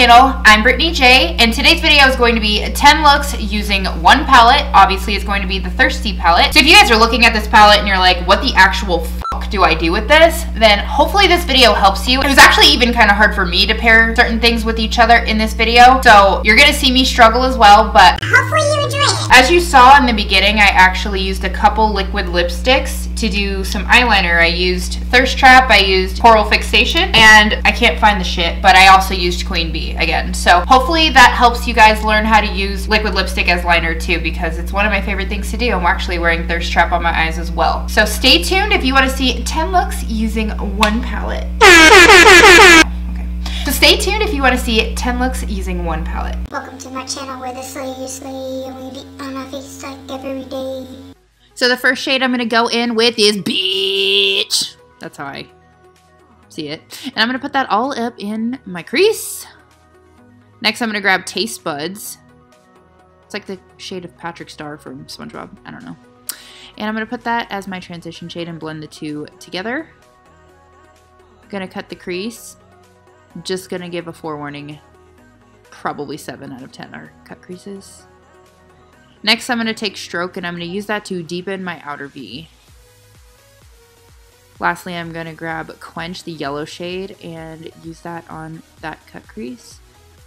channel. I'm Brittany J, and today's video is going to be 10 looks using one palette. Obviously, it's going to be the Thirsty palette. So if you guys are looking at this palette and you're like, what the actual fuck do I do with this? Then hopefully this video helps you. It was actually even kind of hard for me to pair certain things with each other in this video. So you're gonna see me struggle as well, but hopefully you enjoy it. As you saw in the beginning, I actually used a couple liquid lipsticks to do some eyeliner. I used Thirst Trap, I used Fixation, and I can't find the shit, but I also used Queen Bee again. So hopefully that helps you guys learn how to use liquid lipstick as liner too, because it's one of my favorite things to do. I'm actually wearing Thirst Trap on my eyes as well. So stay tuned if you want to see 10 looks using one palette. Okay. So stay tuned if you want to see 10 looks using one palette. Welcome to my channel where the slay and we be on our face like every day. So the first shade I'm going to go in with is Beach. That's how I see it. And I'm going to put that all up in my crease. Next, I'm going to grab Taste Buds. It's like the shade of Patrick Star from SpongeBob. I don't know. And I'm going to put that as my transition shade and blend the two together. I'm going to cut the crease. Just going to give a forewarning. Probably 7 out of 10 are cut creases. Next, I'm going to take Stroke, and I'm going to use that to deepen my outer V. Lastly, I'm going to grab Quench, the yellow shade, and use that on that cut crease.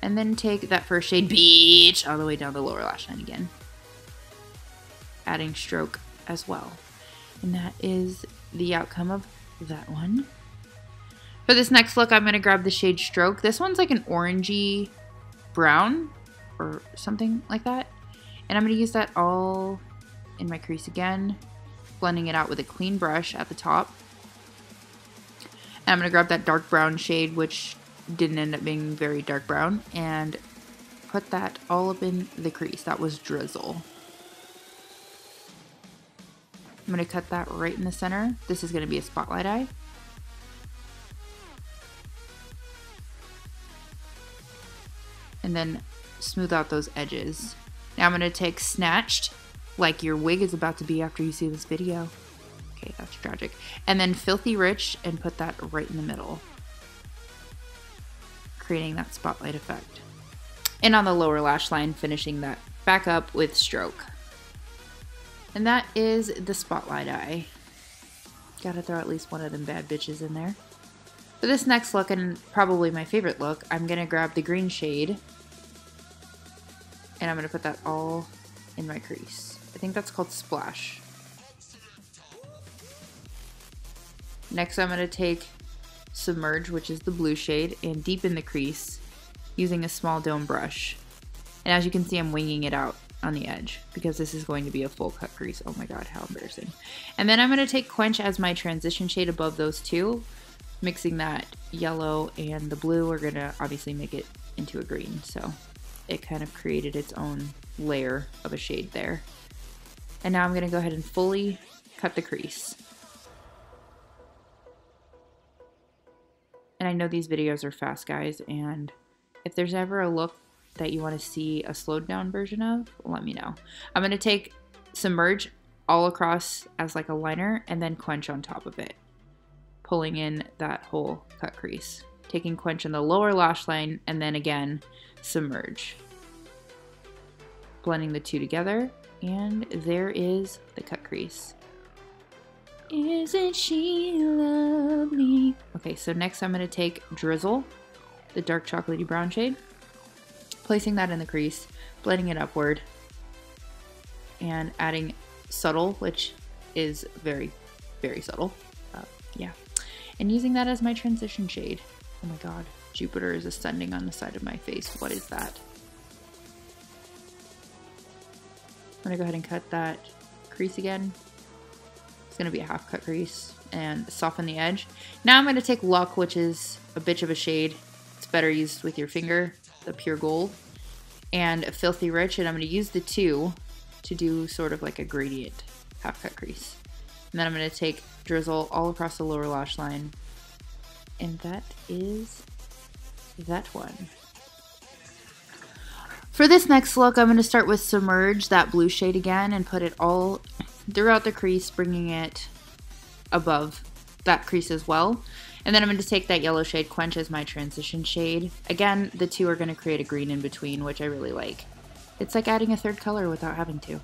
And then take that first shade, Beach, all the way down the lower lash line again. Adding Stroke as well. And that is the outcome of that one. For this next look, I'm going to grab the shade Stroke. This one's like an orangey brown or something like that. And I'm going to use that all in my crease again, blending it out with a clean brush at the top. And I'm going to grab that dark brown shade, which didn't end up being very dark brown, and put that all up in the crease. That was Drizzle. I'm going to cut that right in the center. This is going to be a spotlight eye. And then smooth out those edges. Now I'm going to take Snatched, like your wig is about to be after you see this video. Okay, that's tragic. And then Filthy Rich and put that right in the middle, creating that spotlight effect. And on the lower lash line, finishing that back up with Stroke. And that is the spotlight eye. Gotta throw at least one of them bad bitches in there. For this next look, and probably my favorite look, I'm gonna grab the green shade, and I'm going to put that all in my crease. I think that's called Splash. Next, I'm going to take Submerge, which is the blue shade, and deepen the crease using a small dome brush. And as you can see, I'm winging it out on the edge because this is going to be a full cut crease. Oh my god, how embarrassing. And then I'm going to take Quench as my transition shade above those two, mixing that yellow and the blue. We're going to obviously make it into a green, so it kind of created its own layer of a shade there. And now I'm going to go ahead and fully cut the crease. And I know these videos are fast, guys, and if there's ever a look that you want to see a slowed down version of, let me know. I'm going to take Submerge all across as like a liner and then Quench on top of it, pulling in that whole cut crease. Taking Quench in the lower lash line and then again Submerge. Blending the two together, and there is the cut crease. Isn't she lovely? Okay, so next I'm going to take Drizzle, the dark chocolatey brown shade, placing that in the crease, blending it upward, and adding Subtle, which is very, very subtle. Yeah, and using that as my transition shade. Oh my god, Jupiter is ascending on the side of my face. What is that? I'm going to go ahead and cut that crease again. It's going to be a half cut crease and soften the edge. Now I'm going to take Luck, which is a bitch of a shade. It's better used with your finger, the pure gold, and Filthy Rich, and I'm going to use the two to do sort of like a gradient half cut crease. And then I'm going to take Drizzle all across the lower lash line, and that is that one. For this next look, I'm going to start with Submerge, that blue shade again, and put it all throughout the crease, bringing it above that crease as well. And then I'm going to take that yellow shade Quench as my transition shade. Again, the two are going to create a green in between, which I really like. It's like adding a third color without having to.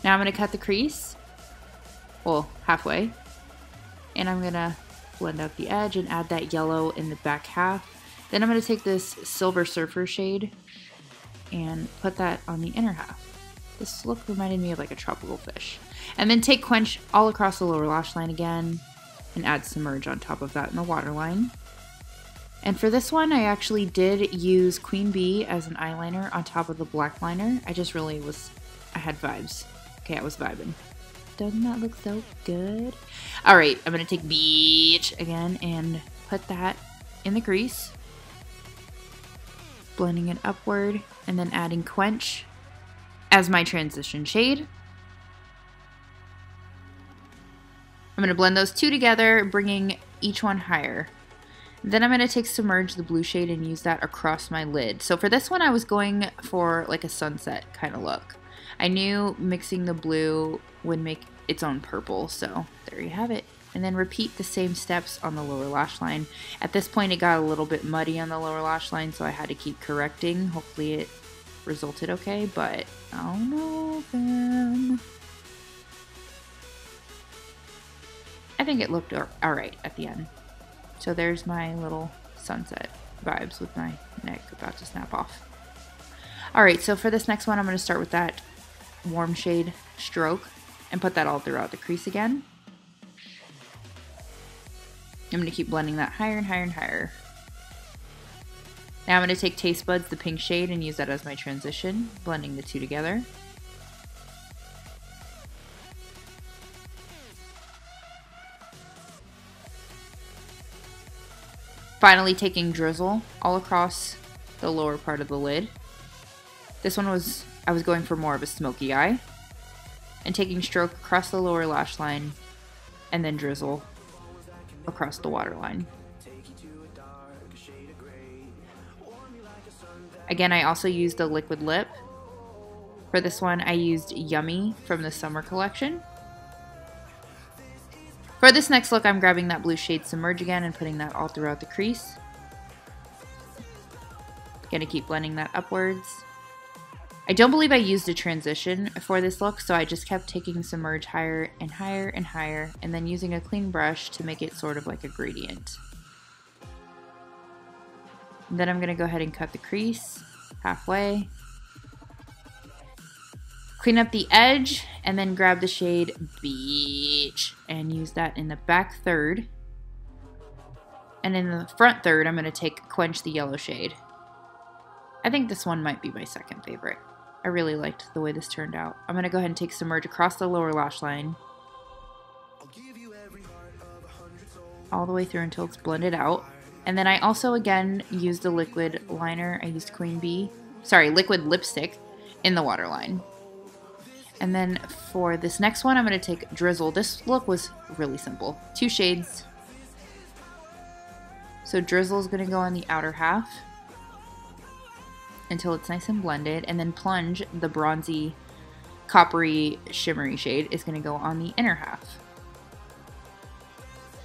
Now I'm going to cut the crease. Well, halfway. And I'm going to blend out the edge and add that yellow in the back half. Then I'm going to take this Silver Surfer shade and put that on the inner half. This look reminded me of like a tropical fish. And then take Quench all across the lower lash line again and add Submerge on top of that in the waterline. And for this one, I actually did use Queen Bee as an eyeliner on top of the black liner. I just really I had vibes. Okay, I was vibing. Doesn't that look so good? All right, I'm gonna take Beach again and put that in the crease. Blending it upward and then adding Quench as my transition shade. I'm going to blend those two together, bringing each one higher. Then I'm going to take Submerge, the blue shade, and use that across my lid. So for this one, I was going for like a sunset kind of look. I knew mixing the blue would make its own purple, so there you have it. And then repeat the same steps on the lower lash line. At this point, it got a little bit muddy on the lower lash line, so I had to keep correcting. Hopefully it resulted okay, but I don't know, man. I think it looked alright at the end. So there's my little sunset vibes with my neck about to snap off. Alright, so for this next one, I'm going to start with that warm shade Stroke and put that all throughout the crease again. I'm going to keep blending that higher and higher and higher. Now I'm going to take Taste Buds, the pink shade, and use that as my transition, blending the two together. Finally taking Drizzle all across the lower part of the lid. This one I was going for more of a smoky eye. And taking Stroke across the lower lash line, and then Drizzle across the waterline. Again, I also used a liquid lip. For this one, I used Yummy from the summer collection. For this next look, I'm grabbing that blue shade Submerge again and putting that all throughout the crease. Gonna keep blending that upwards. I don't believe I used a transition for this look, so I just kept taking Submerge higher and higher and higher, and then using a clean brush to make it sort of like a gradient. And then I'm going to go ahead and cut the crease halfway. Clean up the edge, and then grab the shade Beach and use that in the back third. And in the front third, I'm going to take Quench, the yellow shade. I think this one might be my second favorite. I really liked the way this turned out. I'm going to go ahead and take Submerge across the lower lash line. All the way through until it's blended out. And then I also, again, used a liquid liner. I used liquid lipstick in the waterline. And then for this next one, I'm going to take Drizzle. This look was really simple. 2 shades. So Drizzle is going to go on the outer half until it's nice and blended, and then Plunge, the bronzy, coppery, shimmery shade, is going to go on the inner half.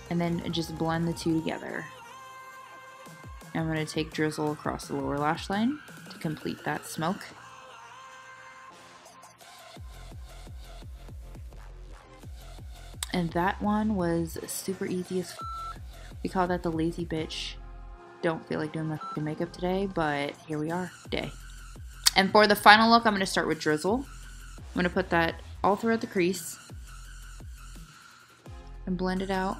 And then just blend the two together. I'm going to take Drizzle across the lower lash line to complete that smoke. And that one was super easy as f. We call that the lazy bitch. Don't feel like doing my fucking makeup today, but here we are, day. And for the final look, I'm going to start with Drizzle. I'm going to put that all throughout the crease and blend it out.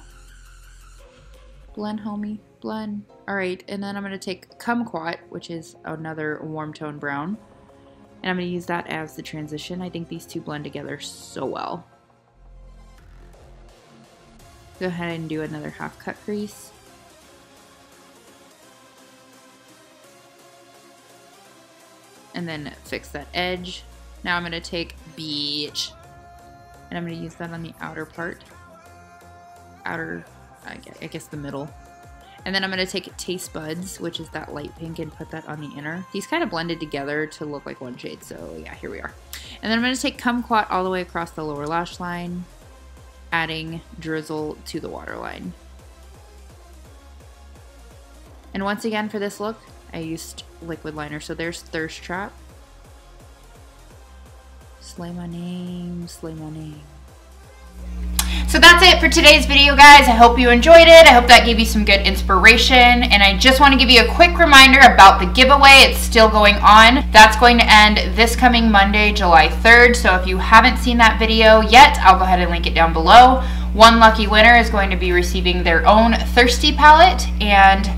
Blend, homie, blend. Alright, and then I'm going to take Kumquat, which is another warm tone brown, and I'm going to use that as the transition. I think these two blend together so well. Go ahead and do another half cut crease. And then fix that edge. Now I'm going to take Beach, and I'm going to use that on the outer part. I guess the middle. And then I'm going to take Taste Buds, which is that light pink, and put that on the inner. These kind of blended together to look like one shade, so yeah, here we are. And then I'm going to take Kumquat all the way across the lower lash line, adding Drizzle to the waterline. And once again, for this look, I used liquid liner. So there's Thirst Trap. Slay my name, slay my name. So that's it for today's video, guys. I hope you enjoyed it. I hope that gave you some good inspiration. And I just want to give you a quick reminder about the giveaway. It's still going on. That's going to end this coming Monday, July 3rd. So if you haven't seen that video yet, I'll go ahead and link it down below. One lucky winner is going to be receiving their own Thirsty palette. And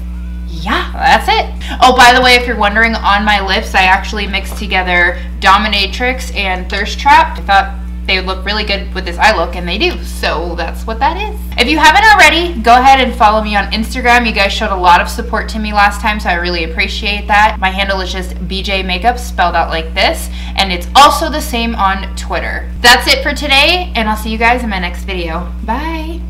yeah, that's it. Oh, by the way, if you're wondering, on my lips, I actually mixed together Dominatrix and Thirst Trap. I thought they would look really good with this eye look, and they do. So that's what that is. If you haven't already, go ahead and follow me on Instagram. You guys showed a lot of support to me last time, so I really appreciate that. My handle is just BJ Makeup, spelled out like this, and it's also the same on Twitter. That's it for today, and I'll see you guys in my next video. Bye.